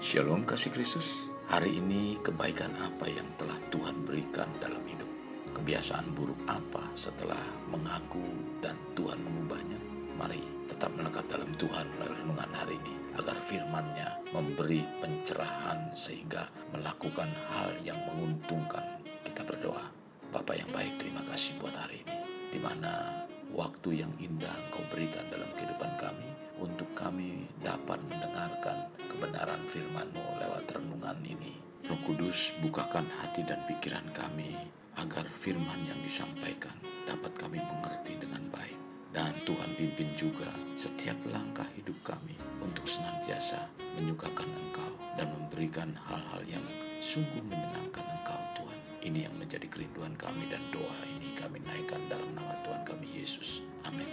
Shalom kasih Kristus. Hari ini kebaikan apa yang telah Tuhan berikan dalam hidup? Kebiasaan buruk apa setelah mengaku dan Tuhan mengubahnya? Mari tetap melekat dalam Tuhan melalui renungan hari ini, agar firman-Nya memberi pencerahan sehingga melakukan hal yang menguntungkan. Kita berdoa. Bapa yang baik, terima kasih buat hari ini, di mana waktu yang indah Engkau berikan dalam kehidupan kami, untuk kami dapat mendengarkan kebenaran firman-Mu lewat renungan ini. Roh Kudus, bukakan hati dan pikiran kami, agar firman yang disampaikan dapat kami mengerti dengan baik. Dan Tuhan pimpin juga setiap langkah hidup kami untuk senantiasa menyukakan Engkau dan memberikan hal-hal yang sungguh menyenangkan Engkau, Tuhan. Ini yang menjadi kerinduan kami, dan doa ini kami naikkan dalam nama Tuhan kami Yesus. Amin.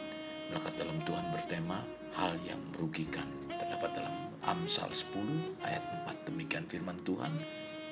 Melekat dalam Tuhan bertema hal yang merugikan, terdapat dalam Amsal 10 ayat 4. Demikian firman Tuhan,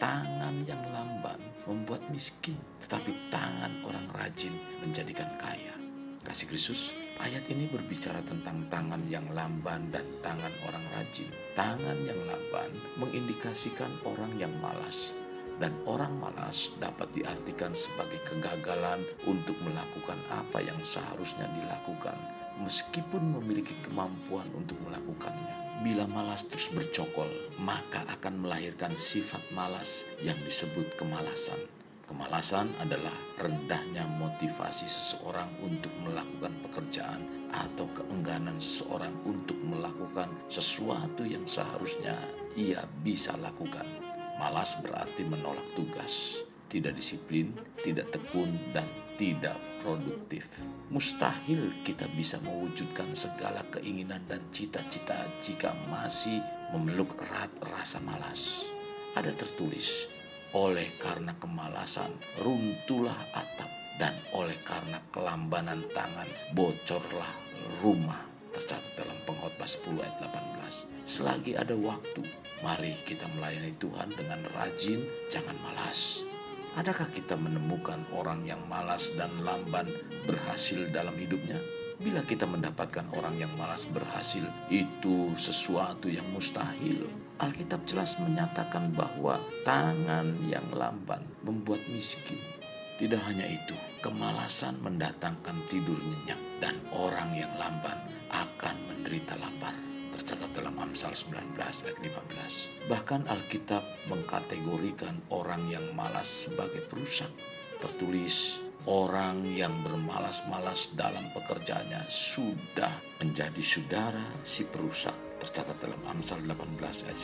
tangan yang lamban membuat miskin, tetapi tangan orang rajin menjadikan kaya. Kasih Kristus, ayat ini berbicara tentang tangan yang lamban dan tangan orang rajin. Tangan yang lamban mengindikasikan orang yang malas, dan orang malas dapat diartikan sebagai kegagalan untuk melakukan apa yang seharusnya dilakukan, meskipun memiliki kemampuan untuk melakukannya. Bila malas terus bercokol, maka akan melahirkan sifat malas yang disebut kemalasan. Kemalasan adalah rendahnya motivasi seseorang untuk melakukan pekerjaan, atau keengganan seseorang untuk melakukan sesuatu yang seharusnya ia bisa lakukan. Malas berarti menolak tugas, tidak disiplin, tidak tekun, dan tidak produktif. Mustahil kita bisa mewujudkan segala keinginan dan cita-cita jika masih memeluk erat rasa malas. Ada tertulis, oleh karena kemalasan runtuhlah atap, dan oleh karena kelambanan tangan bocorlah rumah. Tercatat dalam Pengkhotbah 10 ayat 18. Selagi ada waktu, mari kita melayani Tuhan dengan rajin, jangan malas. Adakah kita menemukan orang yang malas dan lamban berhasil dalam hidupnya? Bila kita mendapatkan orang yang malas berhasil, itu sesuatu yang mustahil. Alkitab jelas menyatakan bahwa tangan yang lamban membuat miskin. Tidak hanya itu, kemalasan mendatangkan tidur nyenyak, dan orang yang lamban akan menderita lapar. Tercatat dalam Amsal 19 ayat 15. Bahkan Alkitab mengkategorikan orang yang malas sebagai perusak. Tertulis, orang yang bermalas-malas dalam pekerjaannya sudah menjadi saudara si perusak. Tercatat dalam Amsal 18 ayat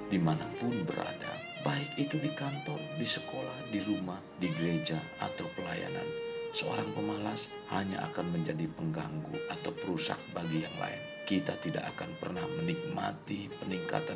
9. Dimanapun berada, baik itu di kantor, di sekolah, di rumah, di gereja, atau pelayanan, seorang pemalas hanya akan menjadi pengganggu atau perusak bagi yang lain. Kita tidak akan pernah menikmati peningkatan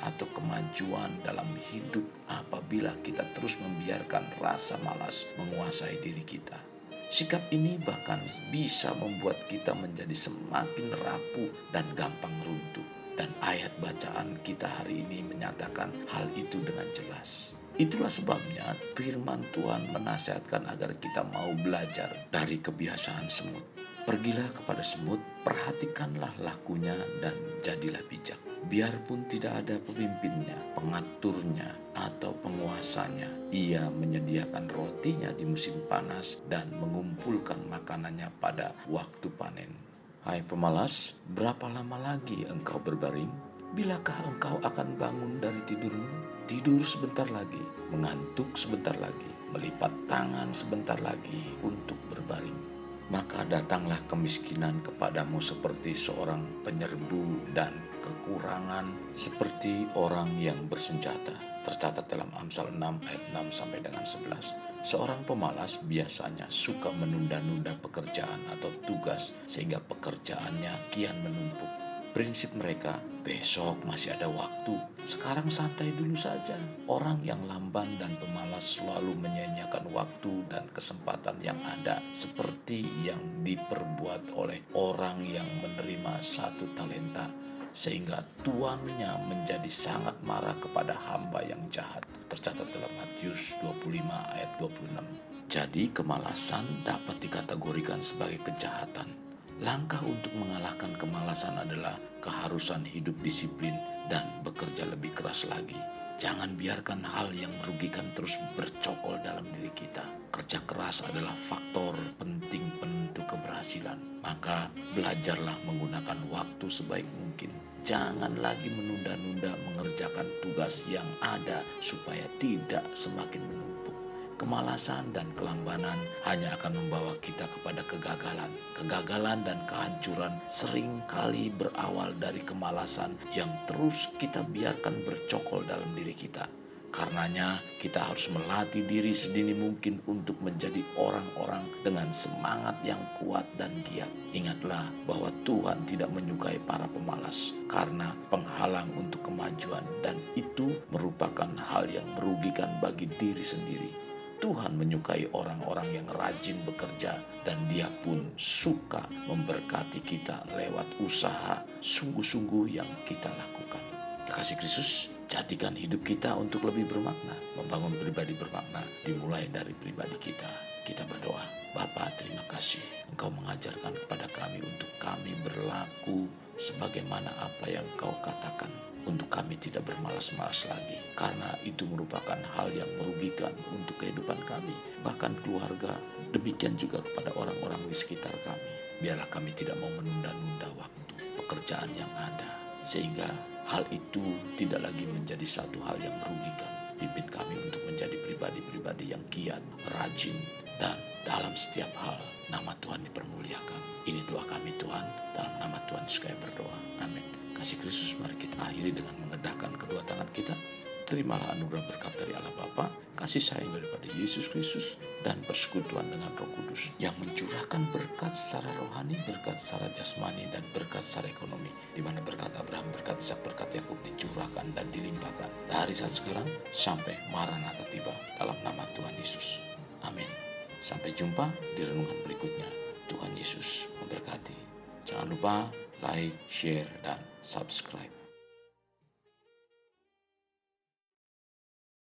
atau kemajuan dalam hidup apabila kita terus membiarkan rasa malas menguasai diri kita. Sikap ini bahkan bisa membuat kita menjadi semakin rapuh dan gampang runtuh. Dan ayat bacaan kita hari ini menyatakan hal itu dengan jelas. Itulah sebabnya firman Tuhan menasihatkan agar kita mau belajar dari kebiasaan semut. Pergilah kepada semut, perhatikanlah lakunya, dan jadilah bijak. Biarpun tidak ada pemimpinnya, pengaturnya, atau penguasanya, ia menyediakan rotinya di musim panas dan mengumpulkan makanannya pada waktu panen. Hai pemalas, berapa lama lagi engkau berbaring? Bilakah engkau akan bangun dari tidurmu? Tidur sebentar lagi, mengantuk sebentar lagi, melipat tangan sebentar lagi untuk berbaring. Maka datanglah kemiskinan kepadamu seperti seorang penyerbu, dan kekurangan seperti orang yang bersenjata. Tercatat dalam Amsal 6 ayat 6 sampai dengan 11. Seorang pemalas biasanya suka menunda-nunda pekerjaan atau tugas sehingga pekerjaannya kian menumpuk. Prinsip mereka, besok masih ada waktu, sekarang santai dulu saja. Orang yang lamban dan pemalas selalu menyia-nyiakan waktu dan kesempatan yang ada, seperti yang diperbuat oleh orang yang menerima 1 talenta, sehingga tuannya menjadi sangat marah kepada hamba yang jahat. Tercatat dalam Matius 25 ayat 26. Jadi kemalasan dapat dikategorikan sebagai kejahatan. Langkah untuk mengalahkan kemalasan adalah keharusan hidup disiplin dan bekerja lebih keras lagi. Jangan biarkan hal yang merugikan terus bercokol dalam diri kita. Kerja keras adalah faktor penting penentu keberhasilan. Maka belajarlah menggunakan waktu sebaik mungkin. Jangan lagi menunda-nunda mengerjakan tugas yang ada supaya tidak semakin menumpuk. Kemalasan dan kelambanan hanya akan membawa kita kepada kegagalan. Kegagalan dan kehancuran seringkali berawal dari kemalasan yang terus kita biarkan bercokol dalam diri kita. Karenanya kita harus melatih diri sedini mungkin untuk menjadi orang-orang dengan semangat yang kuat dan giat. Ingatlah bahwa Tuhan tidak menyukai para pemalas karena penghalang untuk kemajuan, dan itu merupakan hal yang merugikan bagi diri sendiri. Tuhan menyukai orang-orang yang rajin bekerja, dan Dia pun suka memberkati kita lewat usaha sungguh-sungguh yang kita lakukan. Kasih Kristus, jadikan hidup kita untuk lebih bermakna. Membangun pribadi bermakna dimulai dari pribadi kita. Kita berdoa. Bapa, terima kasih Engkau mengajarkan kepada kami untuk kami berlaku sebagaimana apa yang Engkau katakan. Untuk kami tidak bermalas-malas lagi, karena itu merupakan hal yang merugikan untuk kehidupan kami, bahkan keluarga, demikian juga kepada orang-orang di sekitar kami. Biarlah kami tidak mau menunda-nunda waktu pekerjaan yang ada, sehingga hal itu tidak lagi menjadi satu hal yang merugikan. Pimpin kami untuk menjadi pribadi-pribadi yang giat, rajin, dan dalam setiap hal nama Tuhan dipermuliakan. Ini doa kami Tuhan, dalam nama Tuhan Yesus kami berdoa. Amin. Kasih Kristus, mari kita akhiri dengan mengedahkan kedua tangan kita. Terimalah anugerah berkat dari Allah Bapa, kasih sayang daripada Yesus Kristus, dan persekutuan dengan Roh Kudus yang mencurahkan berkat secara rohani, berkat secara jasmani, dan berkat secara ekonomi. Di mana berkat Abraham, berkat Ishak, berkat Yakub dicurahkan dan dilimpahkan dari saat sekarang sampai Maranatha tiba, dalam nama Tuhan Yesus. Amin. Sampai jumpa di renungan berikutnya. Tuhan Yesus memberkati. Jangan lupa like, share, dan subscribe.